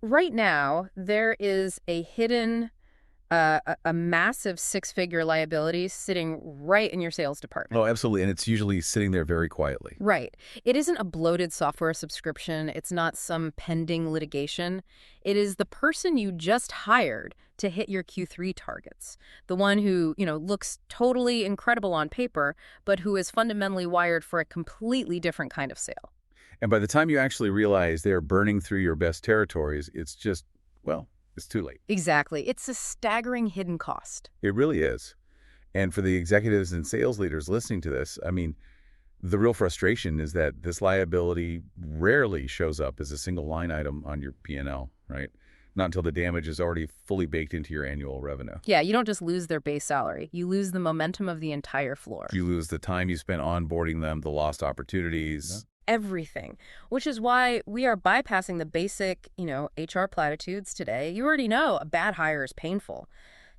Right now, there is a hidden, a massive six-figure liability sitting right in your sales department. Oh, absolutely. And it's usually sitting there very quietly. Right. It isn't a bloated software subscription. It's not some pending litigation. It is the person you just hired to hit your Q3 targets. The one who, looks totally incredible on paper, but who is fundamentally wired for a completely different kind of sale. And by the time you actually realize they're burning through your best territories, it's just, well, it's too late. Exactly. It's a staggering hidden cost. It really is. And for the executives and sales leaders listening to this, I mean, the real frustration is that this liability rarely shows up as a single line item on your P&L, right? Not until the damage is already fully baked into your annual revenue. Yeah, you don't just lose their base salary. You lose the momentum of the entire floor. You lose the time you spent onboarding them, the lost opportunities. Everything, which is why we are bypassing the basic, HR platitudes today. You already know a bad hire is painful.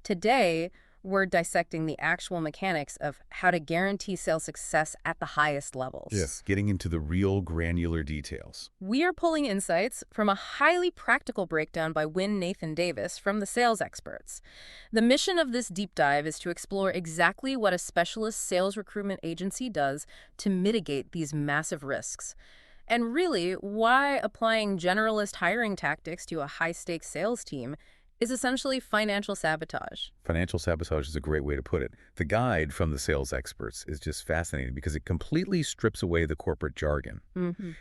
Today, we're dissecting the actual mechanics of how to guarantee sales success at the highest levels. Yes, getting into the real granular details. We are pulling insights from a highly practical breakdown by Nathan Davis from the sales experts. The mission of this deep dive is to explore exactly what a specialist sales recruitment agency does to mitigate these massive risks. And really, why applying generalist hiring tactics to a high-stakes sales team is essentially financial sabotage. Financial sabotage is a great way to put it. The guide from the sales experts is just fascinating because it completely strips away the corporate jargon.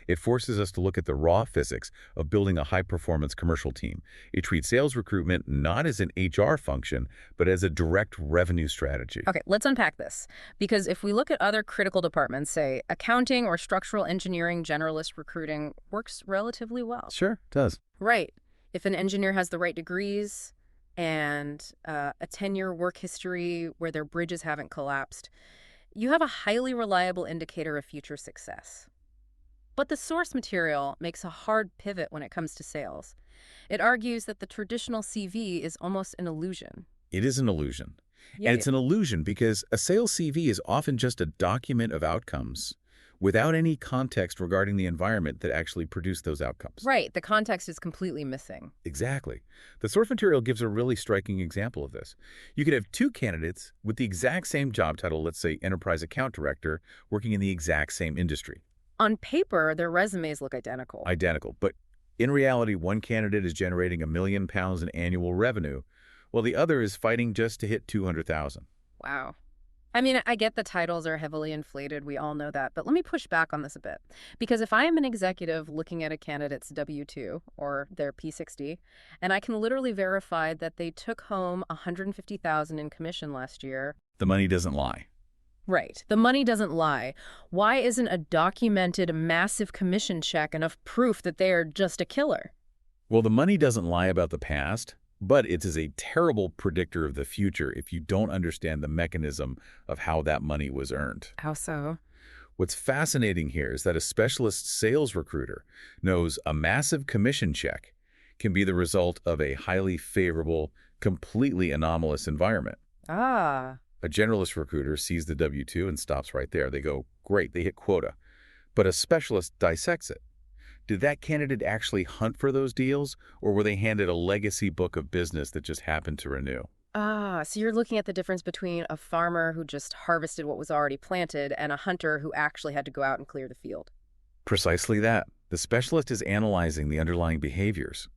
It forces us to look at the raw physics of building a high-performance commercial team. It treats sales recruitment not as an HR function, but as a direct revenue strategy. Okay, let's unpack this. Because if we look at other critical departments, say accounting or structural engineering, generalist recruiting works relatively well. Sure, it does. Right. If an engineer has the right degrees and a 10-year work history where their bridges haven't collapsed, you have a highly reliable indicator of future success. But the source material makes a hard pivot when it comes to sales. It argues that the traditional CV is almost an illusion. It is an illusion. Yeah, And it's an illusion because a sales CV is often just a document of outcomes without any context regarding the environment that actually produced those outcomes. right. The context is completely missing. Exactly. The source material gives a really striking example of this. You could have two candidates with the exact same job title, let's say enterprise account director, working in the exact same industry. On paper, their resumes look identical. Identical. But in reality, one candidate is generating £1 million in annual revenue, while the other is fighting just to hit 200,000. Wow. I mean, I get the titles are heavily inflated. We all know that. But let me push back on this a bit. Because if I am an executive looking at a candidate's W-2 or their P60, and I can literally verify that they took home $150,000 in commission last year. The money doesn't lie. Right. The money doesn't lie. Why isn't a documented massive commission check enough proof that they are just a killer? Well, the money doesn't lie about the past, but it is a terrible predictor of the future if you don't understand the mechanism of how that money was earned. How so? What's fascinating here is that a specialist sales recruiter knows a massive commission check can be the result of a highly favorable, completely anomalous environment. Ah. A generalist recruiter sees the W-2 and stops right there. They go, great, they hit quota. But a specialist dissects it. Did that candidate actually hunt for those deals, or were they handed a legacy book of business that just happened to renew? Ah, so you're looking at the difference between a farmer who just harvested what was already planted and a hunter who actually had to go out and clear the field. Precisely that. The specialist is analyzing the underlying behaviors.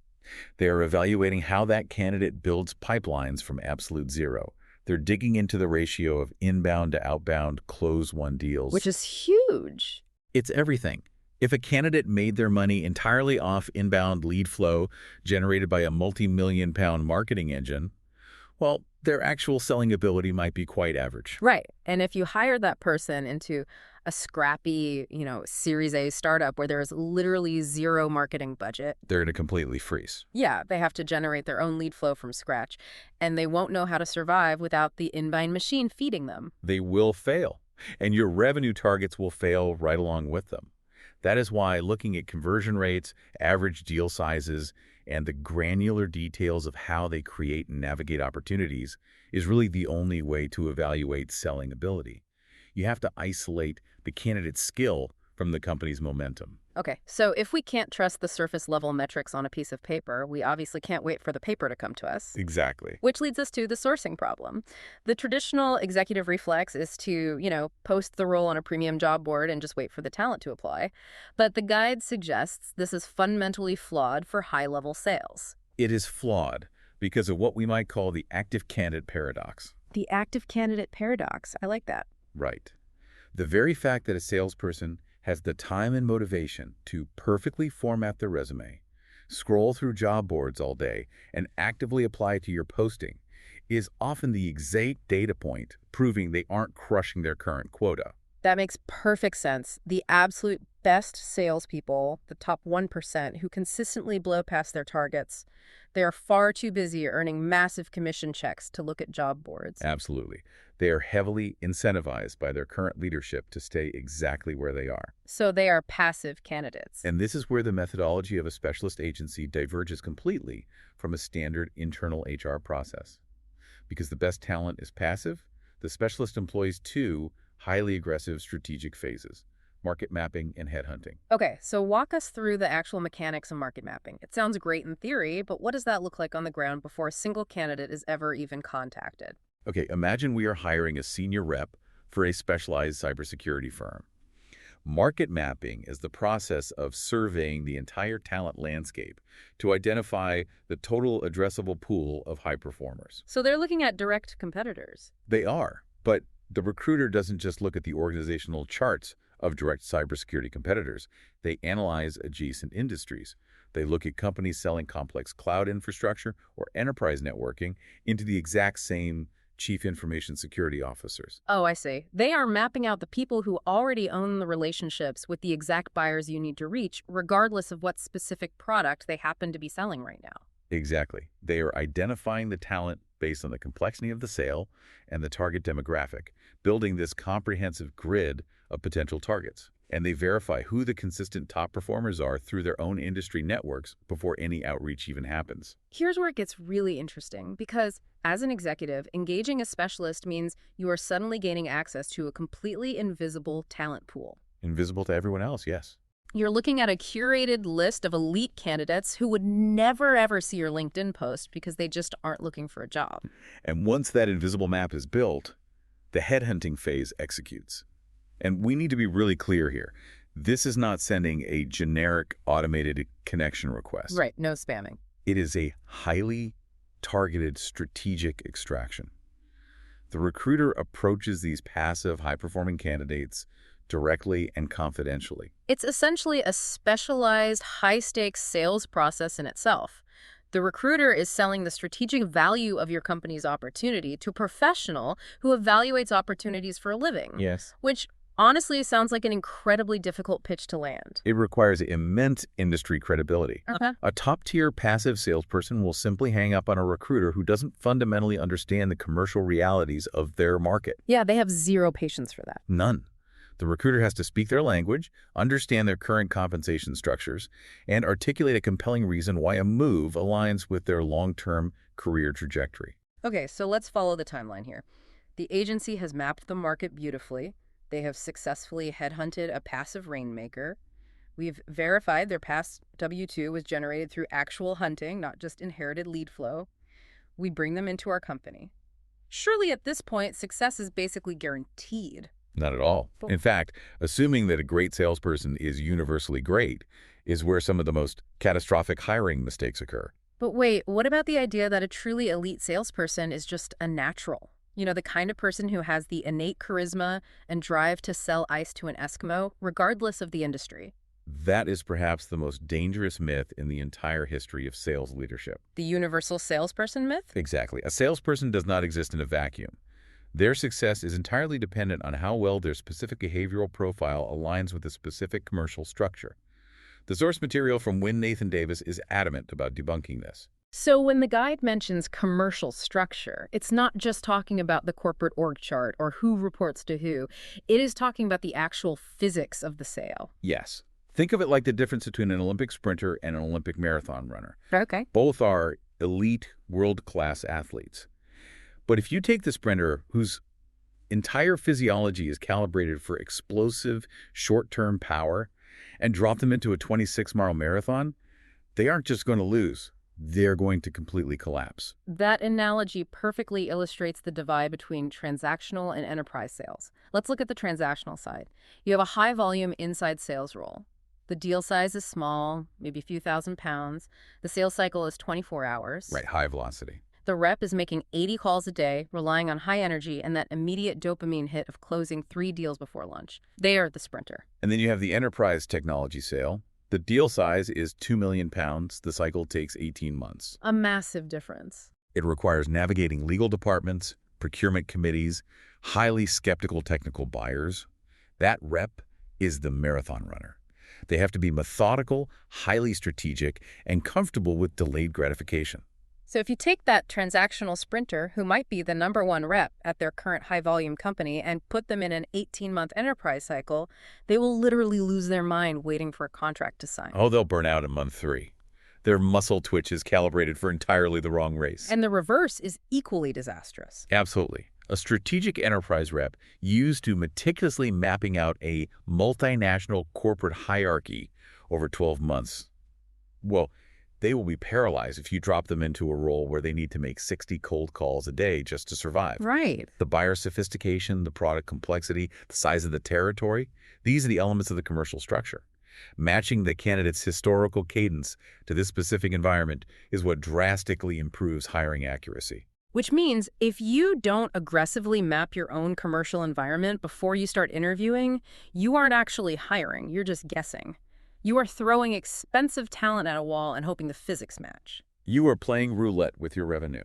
They are evaluating how that candidate builds pipelines from absolute zero. They're digging into the ratio of inbound to outbound close-won deals. Which is huge. It's everything. If a candidate made their money entirely off inbound lead flow generated by a multi-million-pound marketing engine, well, their actual selling ability might be quite average. Right. And if you hire that person into a scrappy, Series A startup where there's literally zero marketing budget, They're going to completely freeze. yeah, they have to generate their own lead flow from scratch, and they won't know how to survive without the inbound machine feeding them. They will fail, and your revenue targets will fail right along with them. That is why looking at conversion rates, average deal sizes, and the granular details of how they create and navigate opportunities is really the only way to evaluate selling ability. You have to isolate the candidate's skill from the company's momentum. Okay, so if we can't trust the surface level metrics on a piece of paper, we obviously can't wait for the paper to come to us. Exactly. Which leads us to the sourcing problem. The traditional executive reflex is to, post the role on a premium job board and just wait for the talent to apply. But the guide suggests this is fundamentally flawed for high-level sales. It is flawed because of what we might call the active candidate paradox. The active candidate paradox. I like that. Right. The very fact that a salesperson has the time and motivation to perfectly format their resume, scroll through job boards all day, and actively apply to your posting is often the exact data point proving they aren't crushing their current quota. That makes perfect sense. The absolute best salespeople, the top 1% who consistently blow past their targets, they are far too busy earning massive commission checks to look at job boards. Absolutely. They are heavily incentivized by their current leadership to stay exactly where they are. So they are passive candidates. And this is where the methodology of a specialist agency diverges completely from a standard internal HR process. Because the best talent is passive, the specialist employs two highly aggressive strategic phases: market mapping and headhunting. Okay, so walk us through the actual mechanics of market mapping. It sounds great in theory, but what does that look like on the ground before a single candidate is ever even contacted? Okay, imagine we are hiring a senior rep for a specialized cybersecurity firm. Market mapping is the process of surveying the entire talent landscape to identify the total addressable pool of high performers. So they're looking at direct competitors. They are, but the recruiter doesn't just look at the organizational charts of direct cybersecurity competitors. They analyze adjacent industries. They look at companies selling complex cloud infrastructure or enterprise networking into the exact same chief information security officers. Oh, I see. They are mapping out the people who already own the relationships with the exact buyers you need to reach, regardless of what specific product they happen to be selling right now. Exactly. They are identifying the talent based on the complexity of the sale and the target demographic, building this comprehensive grid of potential targets. And they verify who the consistent top performers are through their own industry networks before any outreach even happens. Here's where it gets really interesting, because as an executive, engaging a specialist means you are suddenly gaining access to a completely invisible talent pool. Invisible to everyone else, yes. You're looking at a curated list of elite candidates who would never ever see your LinkedIn post because they just aren't looking for a job. And once that invisible map is built, the headhunting phase executes. And we need to be really clear here. This is not sending a generic automated connection request. Right, no spamming. It is a highly targeted strategic extraction. The recruiter approaches these passive, high-performing candidates directly and confidentially. It's essentially a specialized, high-stakes sales process in itself. The recruiter is selling the strategic value of your company's opportunity to a professional who evaluates opportunities for a living. Yes. Which honestly sounds like an incredibly difficult pitch to land. It requires immense industry credibility. Okay. A top-tier passive salesperson will simply hang up on a recruiter who doesn't fundamentally understand the commercial realities of their market. Yeah, they have zero patience for that. None. The recruiter has to speak their language, understand their current compensation structures, and articulate a compelling reason why a move aligns with their long-term career trajectory. Okay, so let's follow the timeline here. The agency has mapped the market beautifully. They have successfully headhunted a passive rainmaker. We've verified their past W-2 was generated through actual hunting, not just inherited lead flow. We bring them into our company. Surely at this point, success is basically guaranteed. Not at all. In fact, assuming that a great salesperson is universally great is where some of the most catastrophic hiring mistakes occur. But wait, what about the idea that a truly elite salesperson is just a natural? The kind of person who has the innate charisma and drive to sell ice to an Eskimo, regardless of the industry. That is perhaps the most dangerous myth in the entire history of sales leadership. The universal salesperson myth? Exactly. A salesperson does not exist in a vacuum. Their success is entirely dependent on how well their specific behavioral profile aligns with a specific commercial structure. The source material from Nathan Davis is adamant about debunking this. So when the guide mentions commercial structure, it's not just talking about the corporate org chart or who reports to who. It is talking about the actual physics of the sale. Yes. Think of it like the difference between an Olympic sprinter and an Olympic marathon runner. Okay. Both are elite, world-class athletes. But if you take the sprinter whose entire physiology is calibrated for explosive, short-term power and drop them into a 26-mile marathon, they aren't just going to lose. They're going to completely collapse. That analogy perfectly illustrates the divide between transactional and enterprise sales. Let's look at the transactional side. You have a high-volume inside sales role. The deal size is small, maybe a few £1,000s. The sales cycle is 24 hours. Right, high velocity. The rep is making 80 calls a day, relying on high energy and that immediate dopamine hit of closing 3 deals before lunch. They are the sprinter. And then you have the enterprise technology sale. The deal size is £2 million. The cycle takes 18 months. A massive difference. It requires navigating legal departments, procurement committees, highly skeptical technical buyers. That rep is the marathon runner. They have to be methodical, highly strategic, and comfortable with delayed gratification. So if you take that transactional sprinter, who might be the #1 rep at their current high-volume company, and put them in an 18-month enterprise cycle, they will literally lose their mind waiting for a contract to sign. Oh, they'll burn out in month 3. Their muscle twitch is calibrated for entirely the wrong race. And the reverse is equally disastrous. Absolutely. A strategic enterprise rep used to meticulously mapping out a multinational corporate hierarchy over 12 months. Well, they will be paralyzed if you drop them into a role where they need to make 60 cold calls a day just to survive. Right. The buyer sophistication, the product complexity, the size of the territory, these are the elements of the commercial structure. Matching the candidate's historical cadence to this specific environment is what drastically improves hiring accuracy. Which means if you don't aggressively map your own commercial environment before you start interviewing, you aren't actually hiring, you're just guessing. You are throwing expensive talent at a wall and hoping the physics match. You are playing roulette with your revenue.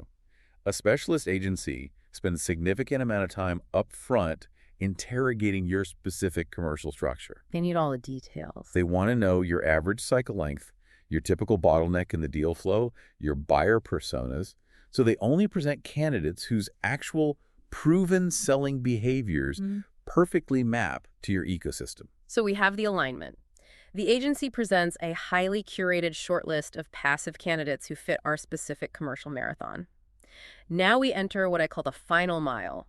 A specialist agency spends a significant amount of time up front interrogating your specific commercial structure. They need all the details. They want to know your average cycle length, your typical bottleneck in the deal flow, your buyer personas, so they only present candidates whose actual proven selling behaviors perfectly map to your ecosystem. So we have the alignment. The agency presents a highly curated shortlist of passive candidates who fit our specific commercial marathon. Now we enter what I call the final mile,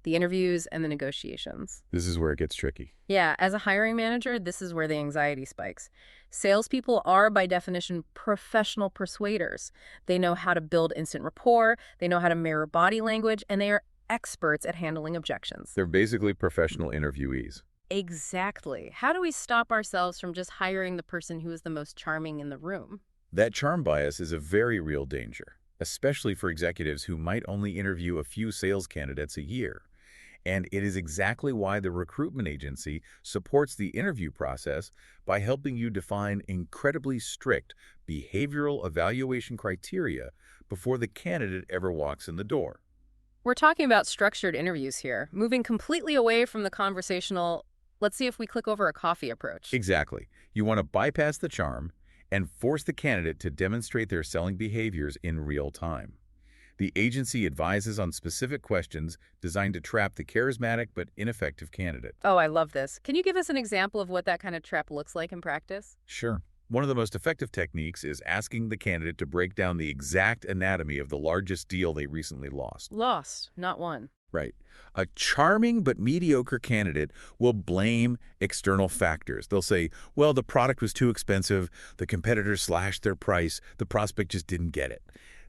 the interviews and the negotiations. This is where it gets tricky. Yeah, as a hiring manager, this is where the anxiety spikes. Salespeople are, by definition, professional persuaders. They know how to build instant rapport, they know how to mirror body language, and they are experts at handling objections. They're basically professional interviewees. Exactly. How do we stop ourselves from just hiring the person who is the most charming in the room? That charm bias is a very real danger, especially for executives who might only interview a few sales candidates a year. And it is exactly why the recruitment agency supports the interview process by helping you define incredibly strict behavioral evaluation criteria before the candidate ever walks in the door. We're talking about structured interviews here, moving completely away from the conversational, let's see if we click over a coffee approach. Exactly. You want to bypass the charm and force the candidate to demonstrate their selling behaviors in real time. The agency advises on specific questions designed to trap the charismatic but ineffective candidate. Oh, I love this. Can you give us an example of what that kind of trap looks like in practice? Sure. One of the most effective techniques is asking the candidate to break down the exact anatomy of the largest deal they recently lost. Lost, not won. Right. A charming but mediocre candidate will blame external factors. They'll say, well, the product was too expensive, the competitors slashed their price, the prospect just didn't get it.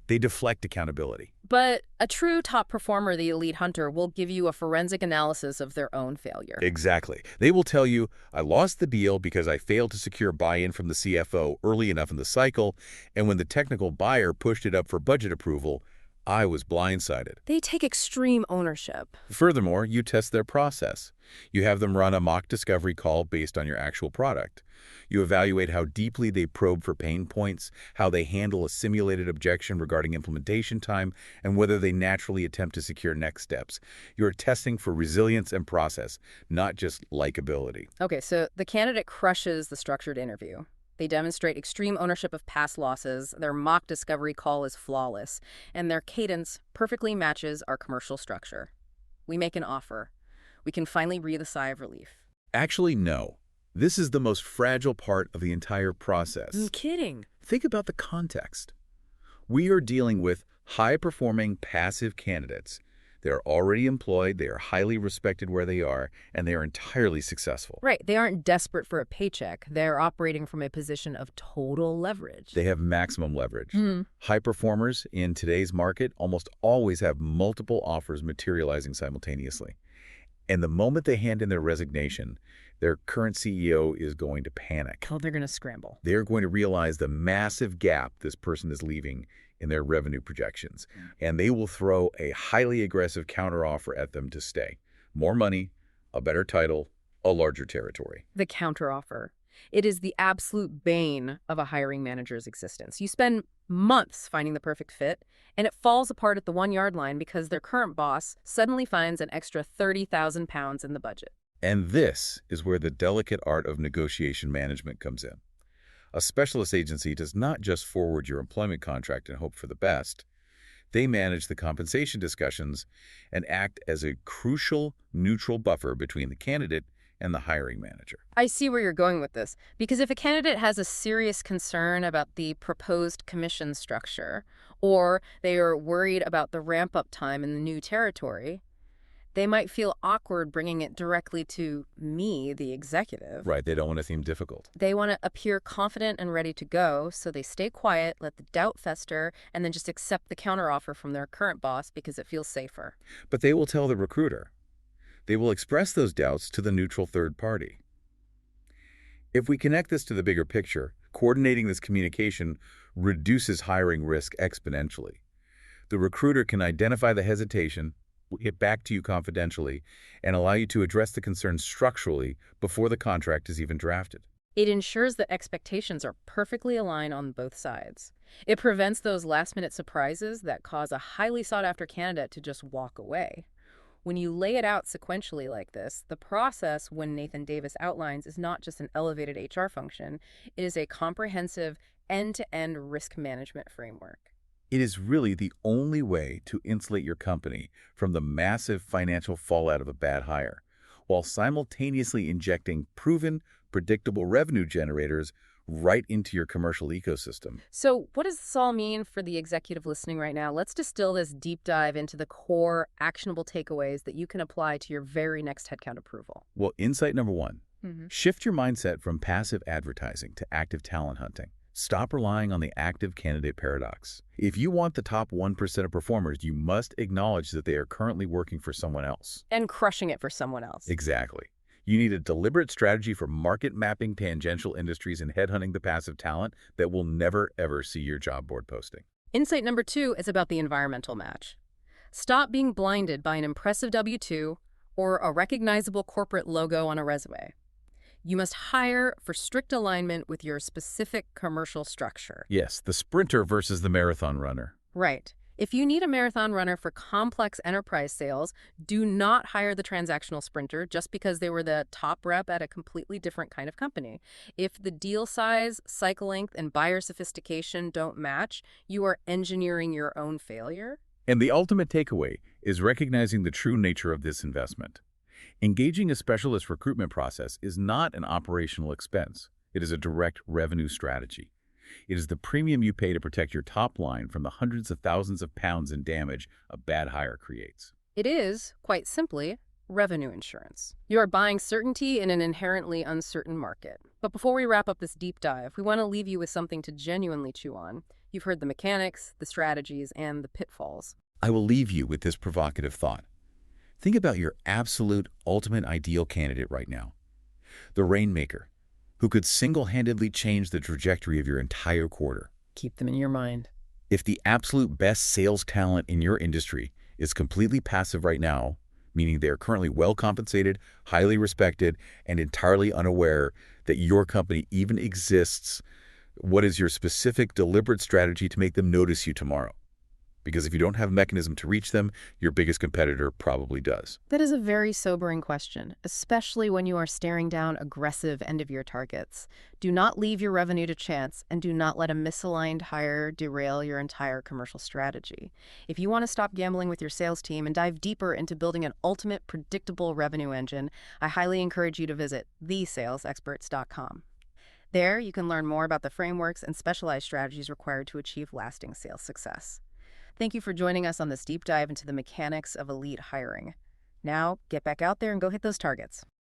They deflect accountability. But a true top performer, the elite hunter, will give you a forensic analysis of their own failure. Exactly. They will tell you, I lost the deal because I failed to secure buy-in from the CFO early enough in the cycle, and when the technical buyer pushed it up for budget approval, I was blindsided. They take extreme ownership. Furthermore, you test their process. You have them run a mock discovery call based on your actual product. You evaluate how deeply they probe for pain points, how they handle a simulated objection regarding implementation time, and whether they naturally attempt to secure next steps. You are testing for resilience and process, not just likability. Okay, so the candidate crushes the structured interview. They demonstrate extreme ownership of past losses, their mock discovery call is flawless, and their cadence perfectly matches our commercial structure. We make an offer. We can finally breathe a sigh of relief. Actually, no. This is the most fragile part of the entire process. I'm kidding. Think about the context. We are dealing with high-performing passive candidates, They're already employed, they are highly respected where they are, and they are entirely successful. Right. They aren't desperate for a paycheck. They're operating from a position of total leverage. They have maximum leverage. Hmm. High performers in today's market almost always have multiple offers materializing simultaneously. And the moment they hand in their resignation, their current CEO is going to panic. Oh, they're going to scramble. They're going to realize the massive gap this person is leaving in their revenue projections, and they will throw a highly aggressive counteroffer at them to stay. More money, a better title, a larger territory. The counteroffer. It is the absolute bane of a hiring manager's existence. You spend months finding the perfect fit, and it falls apart at the 1-yard line because their current boss suddenly finds an extra 30,000 pounds in the budget. And this is where the delicate art of negotiation management comes in. A specialist agency does not just forward your employment contract and hope for the best. They manage the compensation discussions and act as a crucial, neutral buffer between the candidate and the hiring manager. I see where you're going with this, because if a candidate has a serious concern about the proposed commission structure, or they are worried about the ramp-up time in the new territory, they might feel awkward bringing it directly to me, the executive. Right, they don't want to seem difficult. They want to appear confident and ready to go, so they stay quiet, let the doubt fester, and then just accept the counteroffer from their current boss because it feels safer. But they will tell the recruiter. They will express those doubts to the neutral third party. If we connect this to the bigger picture, coordinating this communication reduces hiring risk exponentially. The recruiter can identify the hesitation, get back to you confidentially, and allow you to address the concern structurally before the contract is even drafted. It ensures that expectations are perfectly aligned on both sides. It prevents those last-minute surprises that cause a highly sought-after candidate to just walk away. When you lay it out sequentially like this, the process when Nathan Davis outlines is not just an elevated HR function, it is a comprehensive end-to-end risk management framework. It is really the only way to insulate your company from the massive financial fallout of a bad hire, while simultaneously injecting proven, predictable revenue generators right into your commercial ecosystem. So what does this all mean for the executive listening right now? Let's distill this deep dive into the core actionable takeaways that you can apply to your very next headcount approval. Well, insight number one, shift your mindset from passive advertising to active talent hunting. Stop relying on the active candidate paradox. If you want the top 1% of performers, you must acknowledge that they are currently working for someone else. And crushing it for someone else. Exactly. You need a deliberate strategy for market mapping tangential industries and headhunting the passive talent that will never, ever see your job board posting. Insight number 2 is about the environmental match. Stop being blinded by an impressive W-2 or a recognizable corporate logo on a resume. You must hire for strict alignment with your specific commercial structure. Yes, the sprinter versus the marathon runner. Right. If you need a marathon runner for complex enterprise sales, do not hire the transactional sprinter just because they were the top rep at a completely different kind of company. If the deal size, cycle length, and buyer sophistication don't match, you are engineering your own failure. And the ultimate takeaway is recognizing the true nature of this investment. Engaging a specialist recruitment process is not an operational expense. It is a direct revenue strategy. It is the premium you pay to protect your top line from the hundreds of thousands of pounds in damage a bad hire creates. It is, quite simply, revenue insurance. You are buying certainty in an inherently uncertain market. But before we wrap up this deep dive, we want to leave you with something to genuinely chew on. You've heard the mechanics, the strategies, and the pitfalls. I will leave you with this provocative thought. Think about your absolute ultimate ideal candidate right now. The rainmaker, who could single-handedly change the trajectory of your entire quarter. Keep them in your mind. If the absolute best sales talent in your industry is completely passive right now, meaning they are currently well compensated, highly respected, and entirely unaware that your company even exists, what is your specific deliberate strategy to make them notice you tomorrow? Because if you don't have a mechanism to reach them, your biggest competitor probably does. That is a very sobering question, especially when you are staring down aggressive end-of-year targets. Do not leave your revenue to chance, and do not let a misaligned hire derail your entire commercial strategy. If you want to stop gambling with your sales team and dive deeper into building an ultimate predictable revenue engine, I highly encourage you to visit thesalesexperts.com. There, you can learn more about the frameworks and specialized strategies required to achieve lasting sales success. Thank you for joining us on this deep dive into the mechanics of elite hiring. Now, get back out there and go hit those targets.